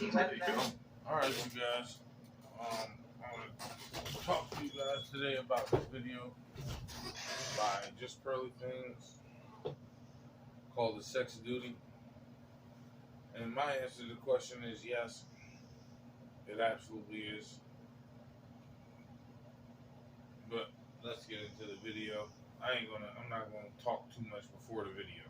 he went there. All right, you guys. I want to talk to you guys today about this video by Just Pearly Things called "The Sex Duty." And my answer to the question is yes, it absolutely is. But let's get into the video. I'm not gonna talk too much before the video.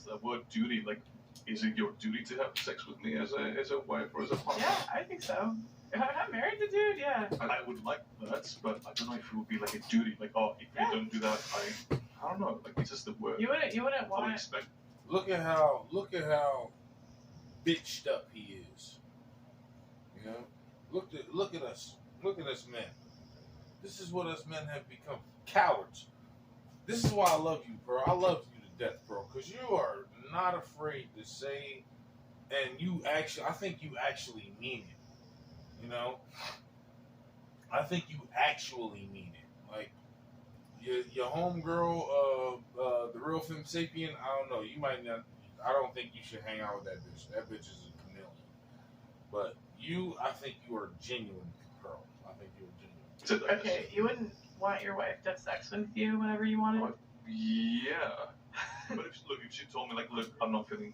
So the word duty, like, is it your duty to have sex with me as a wife or as a partner? Yeah, I think so. If I'm married to dude, yeah. I would like that, but I don't know if it would be like a duty. Like, oh, if you don't do that, I don't know. Like, it's just the word. You wouldn't want it. Expect. Look at how bitched up he is. You know, look at us men. This is what us men have become, cowards. This is why I love you, bro. I love you to death, bro, because you are not afraid to say, and I think you actually mean it. You know, I think you actually mean it. Like your homegirl, the real femme sapien. I don't know. You might not. I don't think you should hang out with that bitch. That bitch is a chameleon. But I think you are genuine, girl. I think you are genuine. Okay, you wouldn't want your wife to have sex with you whenever you wanted? Yeah. But if she told me, like, look, I'm not feeling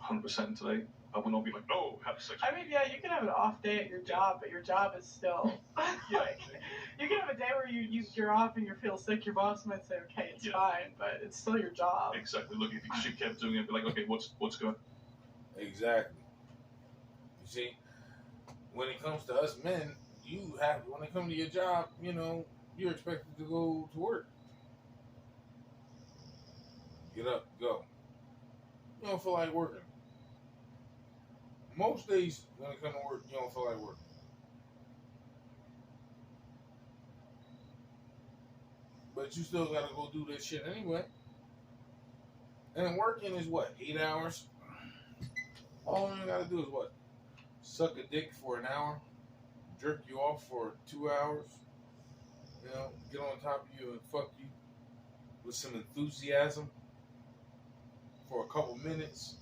100% today, I would not be like, no, have sex with I mean, yeah, you can have an off day at your job, but your job is still like, you can have a day where you're off and you feel sick. Your boss might say, okay, it's fine, but it's still your job. Exactly. Look, if she kept doing it, I'd be like, okay, what's going? Exactly. You see, when it comes to us men, when it comes to your job, you know, you're expected to go to work. Get up, go. You don't feel like working. Most days when it comes to work, you don't feel like working. But you still gotta go do that shit anyway. And working is what, 8 hours? All you gotta do is what? Suck a dick for an hour, jerk you off for 2 hours, you know, get on top of you and fuck you with some enthusiasm for a couple minutes.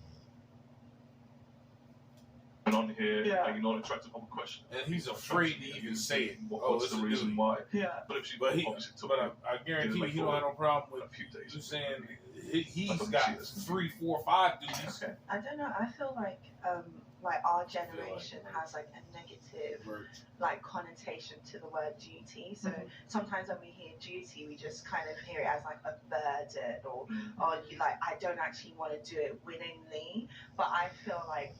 On here, you know, attractive question. And he's afraid to even say it. What's the reason why? Yeah. But if she obviously took I guarantee you, he don't have no problem with a few days. You saying he's got 3, 4, 5 duties. Okay. I don't know. I feel like our generation has like a negative like connotation to the word duty. So sometimes when we hear duty, we just kind of hear it as like a burden or you like I don't actually want to do it willingly. But I feel like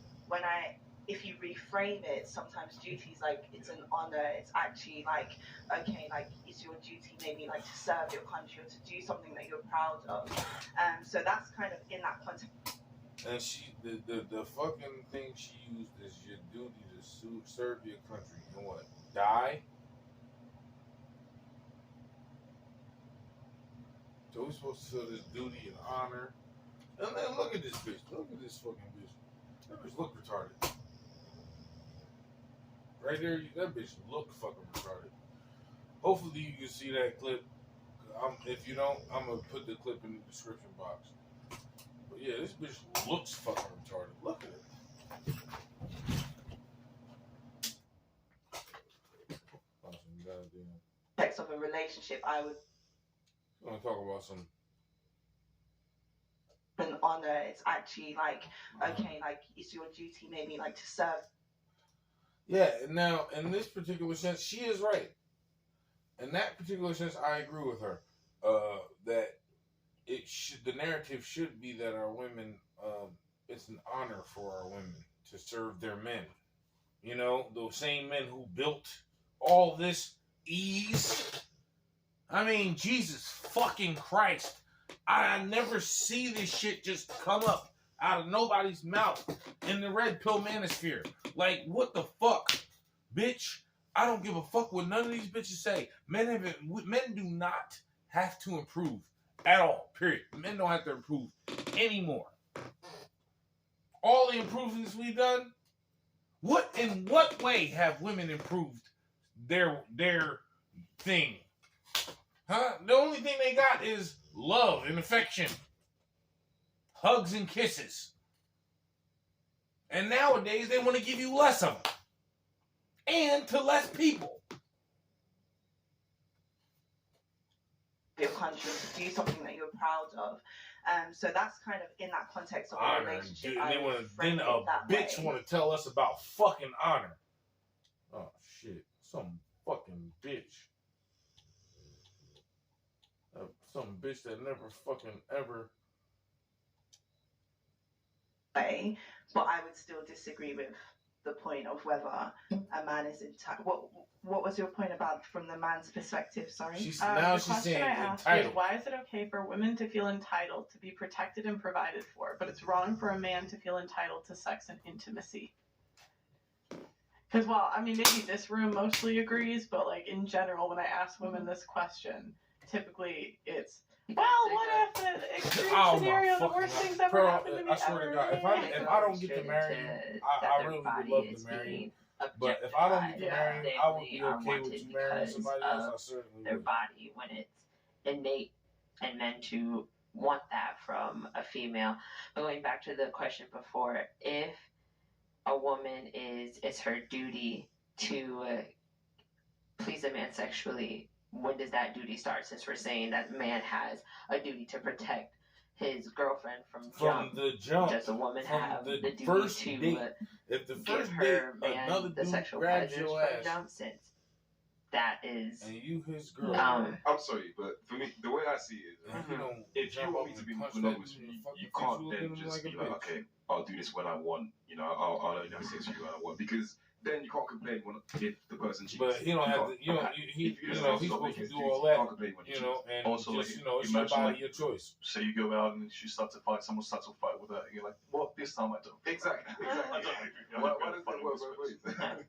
if you reframe it, sometimes duty is like it's an honor. It's actually like, okay, like it's your duty maybe like to serve your country or to do something that you're proud of. So that's kind of in that context. And the fucking thing she used is your duty to serve your country and what? Die? So we're supposed to feel this duty and honor. And then look at this bitch. Look at this fucking bitch. That bitch look retarded. Right there, that bitch look fucking retarded. Hopefully you can see that clip. If you don't, I'm going to put the clip in the description box. But yeah, this bitch looks fucking retarded. Look at it. Context of a relationship, I would want to talk about some an honor. It's actually like, okay, like it's your duty maybe like to serve. Yeah, now in this particular sense, she is right. In that particular sense, I agree with her. That the narrative should be that our women, it's an honor for our women to serve their men. You know, those same men who built all this ease. I mean, Jesus fucking Christ. I never see this shit just come up out of nobody's mouth in the red pill manosphere. Like, what the fuck? Bitch, I don't give a fuck what none of these bitches say. Men do not have to improve at all, period. Men don't have to improve anymore. All the improvements we've done, in what way have women improved their thing? Huh? The only thing they got is love and affection. Hugs and kisses. And nowadays, they want to give you less of them. And to less people. Your country, to do something that you're proud of. So that's kind of in that context of a Honor. relationship. Then a bitch want to tell us about fucking honor. Oh, shit. Some fucking bitch. Some bitch that never fucking ever... But I would still disagree with the point of whether a man is entitled. What was your point about from the man's perspective? Sorry. She's saying entitled. Is, why is it okay for women to feel entitled to be protected and provided for, but it's wrong for a man to feel entitled to sex and intimacy? Because, well, I mean, maybe this room mostly agrees, but like in general, when I ask women this question, typically it's, well, what if the extreme scenario, the worst things ever happened to me? I swear to God, if I don't get to marry you, I really would love to marry you. But if I don't get to marry you, I would be okay with you marrying somebody else. I certainly would. Their body, when it's innate and meant to want that from a female. Going back to the question before, if a woman it's her duty to please a man sexually, when does that duty start? Since we're saying that man has a duty to protect his girlfriend from the jump, does a woman have the duty first to date, if the give first her date, man another the dude sexual grabs pleasures your from ass, jump? Since that is, and you his girl. I'm sorry, but for me, the way I see it is, if you want me to be monogamous, you can't then just be like, okay, I'll do this when I want. You know, I'll only have sex with you when I want, because then you can't complain if the person cheats. But he don't have to. He's supposed to do all that. You know, and also, just, like, it's your body, your choice. Say you go out and she starts to fight, someone starts to fight with her, and you're like, well, this time I don't. Exactly. I don't. Why does it work?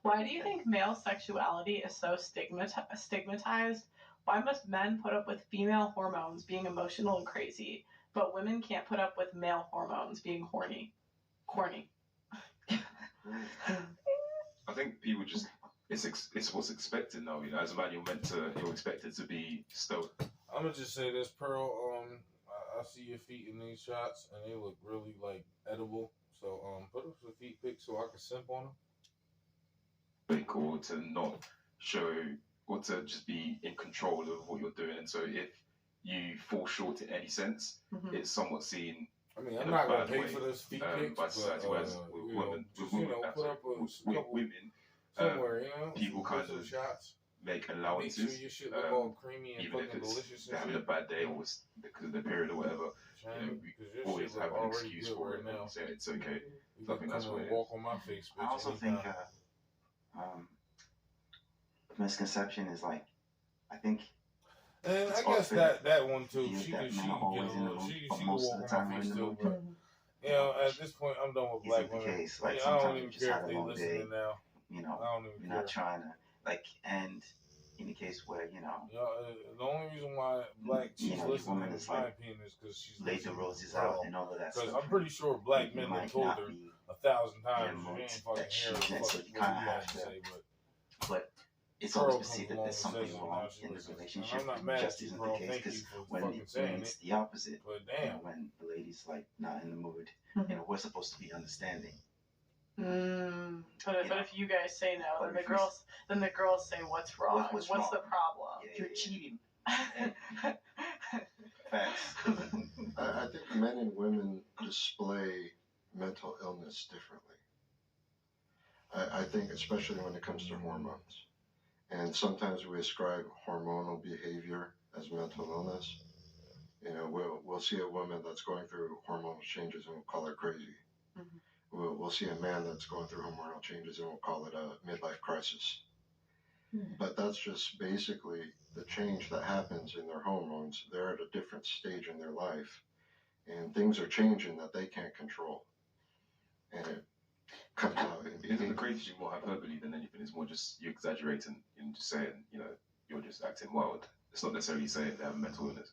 Why do you think male sexuality is so stigmatized? Why must men put up with female hormones being emotional and crazy, but women can't put up with male hormones being horny? Corny. I think people just, it's what's expected now. You know, as a man, you're expected to be stoic. I'm gonna just say this, Pearl. I see your feet in these shots, and they look really like edible. So put up some feet pics so I can simp on them. Or to not show, or to just be in control of what you're doing. And so if you fall short in any sense, it's somewhat seen. I mean, I'm not gonna pay for this feet pics, by society, whereas women somewhere, people kind of shots. Make allowances. Make sure your shit look all creamy and even if it's delicious. They're having a bad day or it's because of their period or whatever. We always have an excuse for it now. Say it's okay. I think that's what it is. Walk on my face, bitch. I also think misconception is like, I think. And I guess that one too. She can walk on my face too, but you know, at this point, I'm done with black women. Like, I don't even care if they listening now. You know, I don't even you're care. not trying to and in the case where the only reason why she's listening, in my opinion, is because she's laid the roses out and all of that stuff. Because I'm pretty sure black men have told her 1,000 times, you ain't fucking hearing what you have to say, but it's always perceived that there's something wrong in the relationship. Just isn't the case, because when it's the opposite. When the lady's like not in the mood, we're supposed to be understanding. But if you guys say no, then the girls say what's wrong? What's wrong? The problem? You're cheating. Facts. I think men and women display mental illness differently. I think especially when it comes to hormones. And sometimes we ascribe hormonal behavior as mental illness. You know, we'll see a woman that's going through hormonal changes and we'll call her crazy. We'll see a man that's going through hormonal changes and we'll call it a midlife crisis. But that's just basically the change that happens in their hormones. They're at a different stage in their life, and things are changing that they can't control. And it comes out in behavior. The crazy more hyperbole than anything. It's more just you exaggerating and just saying, you're just acting wild. It's not necessarily saying they have a mental illness.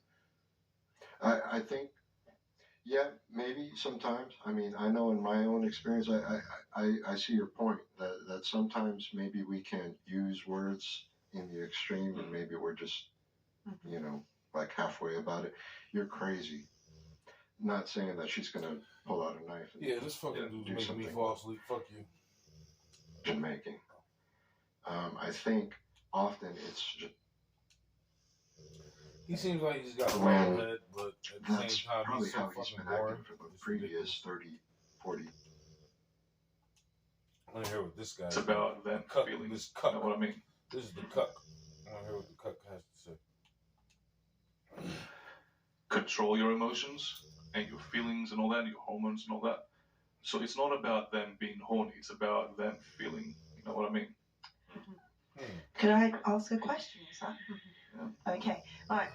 I think, yeah, maybe sometimes. I mean, I know in my own experience, I see your point that sometimes maybe we can use words in the extreme and maybe we're just, like halfway about it. You're crazy. Not saying that she's gonna pull out a knife. And this fucking dude's making me fall asleep. Fuck you. Making. I think often it's just. He seems like he's got a long head, but at the same time, probably he's so how he's fucking been boring. acting for the previous 30, 40. I want to hear what this guy. It's about them feeling. This cuck. You know what I mean? This is the cuck. I want to hear what the cuck has to say. Control your emotions and your feelings and all that, your hormones and all that. So it's not about them being horny. It's about them feeling. You know what I mean? Could I ask a question? Is that? Okay. Like,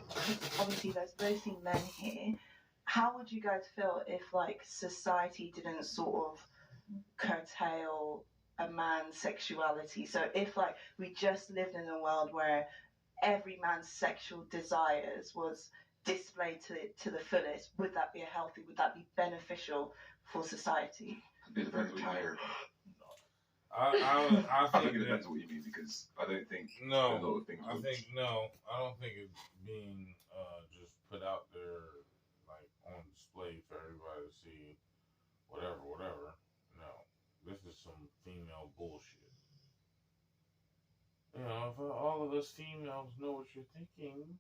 obviously, there's mostly men here. How would you guys feel if, like, society didn't sort of curtail a man's sexuality? So if, like, we just lived in a world where every man's sexual desires was displayed to the fullest, would that be would that be beneficial for society? It depends what you mean. I think it depends what you mean, because I don't think a lot of things. I don't think it's being just put out there like on display for everybody to see. Whatever. No, this is some female bullshit. You know, if all of us females know what you're thinking,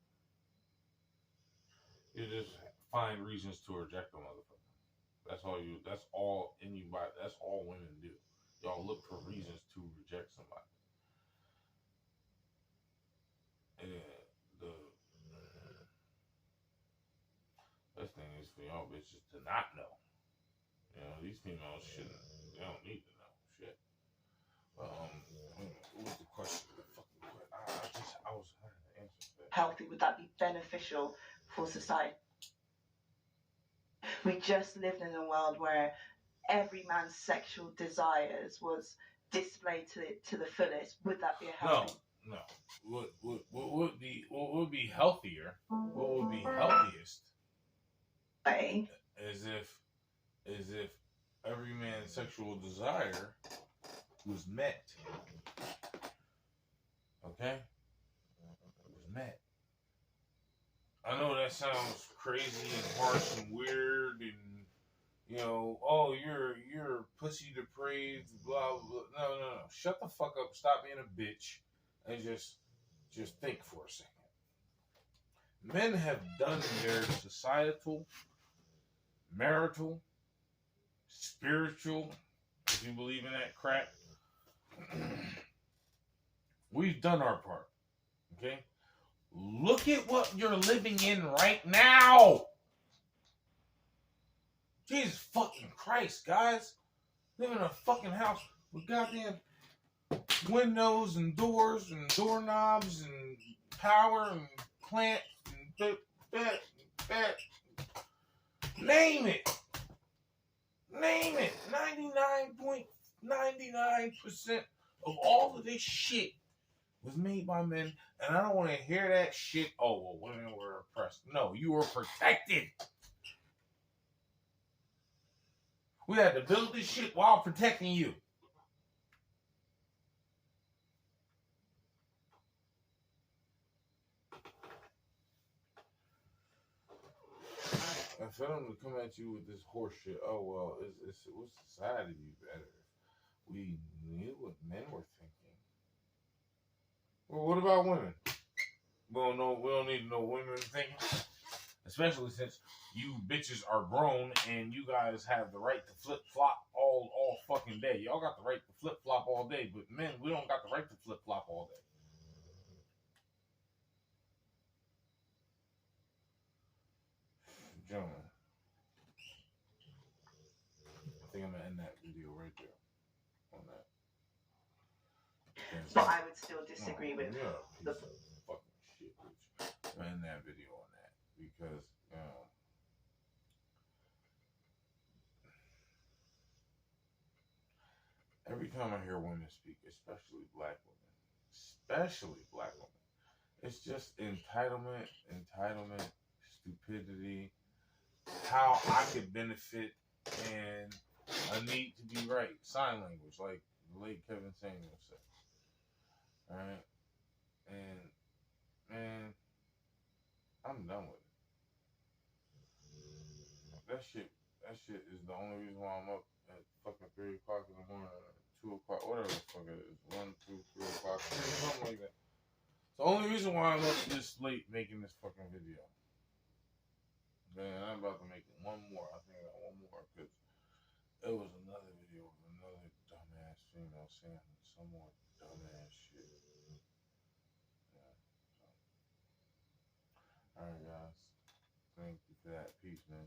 you just find reasons to reject a motherfucker. That's all anybody. That's all women do. Y'all look for reasons to reject somebody. And the best thing is for y'all bitches to not know. You know, these females shouldn't. They don't need to know shit. What was the question? I was trying to answer that. Healthy, would that be beneficial for society? We just lived in a world where every man's sexual desires was displayed to the fullest. Would that be a healthy? No. What would be healthier? What would be healthiest? As if every man's sexual desire was met. Okay? It was met. I know that sounds crazy and harsh and weird and, you know, oh, you're pussy depraved, blah, blah. No. Shut the fuck up. Stop being a bitch and just think for a second. Men have done their societal, marital, spiritual, if you believe in that crap. We've done our part. Okay? Look at what you're living in right now. Jesus fucking Christ, guys. Live in a fucking house with goddamn windows and doors and doorknobs and power and plant and that. Name it. 99.99% of all of this shit was made by men, and I don't want to hear that shit. Oh, well, women were oppressed. No, you were protected. We had to build this shit while protecting you. And for them to come at you with this horse shit, oh, well, would society be better if we knew what men were thinking? Well, what about women? We don't need to know what women thinking. Especially since you bitches are grown and you guys have the right to flip-flop all fucking day. Y'all got the right to flip-flop all day, but men, we don't got the right to flip-flop all day. Gentlemen, I think I'm going to end that video right there on that. But I would still disagree with the fucking shit, bitch. I'm going to end that video on that because, every time I hear women speak, especially black women, it's just entitlement, stupidity, how I could benefit, and a need to be right. Sign language, like the late Kevin Samuel said. Alright? And, man, I'm done with it. that shit is the only reason why I'm up at fucking 3 o'clock in the morning, 2 o'clock, whatever the fuck it is, 1, 2, 3 o'clock, something like that. It's the only reason why I'm up this late making this fucking video. Man, I'm about to make one more. I think I got one more because it was another video of another dumbass female saying some more dumbass shit. Yeah. So. Alright, guys. Thank you for that. Peace, man.